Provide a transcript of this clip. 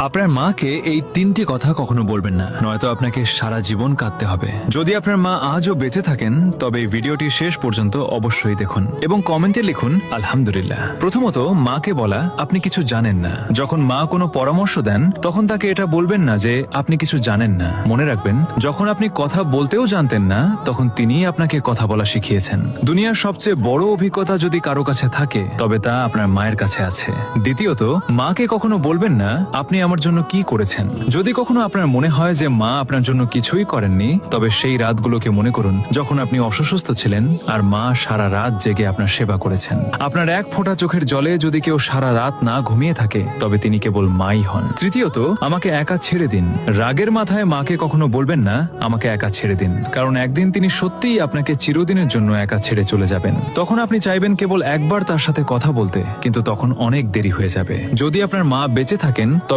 আপনার মাকে এই তিনটি কথা কখনো বলবেন না, নয়তো আপনাকে সারা জীবন কাঁদতে হবে। যদি আপনার মা আজও বেঁচে থাকেন তবে এই ভিডিওটি শেষ পর্যন্ত অবশ্যই দেখুন এবং কমেন্টে লিখুন আলহামদুলিল্লাহ। প্রথমত, মাকে বলা আপনি কিছু জানেন না। যখন মা কোনো পরামর্শ দেন তখন তাকে এটা বলবেন না যে আপনি কিছু জানেন না। মনে রাখবেন, যখন আপনি কথা বলতেও জানতেন না তখন তিনিই আপনাকে কথা বলা শিখিয়েছেন। দুনিয়ার সবচেয়ে বড় অভিজ্ঞতা যদি কারো কাছে থাকে তবে তা আপনার মায়ের কাছে আছে। দ্বিতীয়ত, মাকে কখনো বলবেন না আপনি আমার জন্য কি করেছেন। যদি কখনো আপনার মনে হয় যে মা আপনার জন্য কিছুই করেননি, তবে সেই রাতগুলোকে মনে করুন যখন আপনি অসুস্থ ছিলেন আর মা সারা রাত জেগে আপনার সেবা করেছেন। আপনার এক ফোঁটা চোখের জলে যদি কেউ সারা রাত না ঘুমিয়ে থাকে তবে তিনি কেবল মাই হন। তৃতীয়ত, আমাকে একা ছেড়ে দিন। রাগের মাথায় মাকে কখনো বলবেন না আমাকে একা ছেড়ে দিন, কারণ একদিন তিনি সত্যিই আপনাকে চিরদিনের জন্য একা ছেড়ে চলে যাবেন। তখন আপনি চাইবেন কেবল একবার তার সাথে কথা বলতে, কিন্তু তখন অনেক দেরি হয়ে যাবে। যদি আপনার মা বেঁচে থাকেন তবে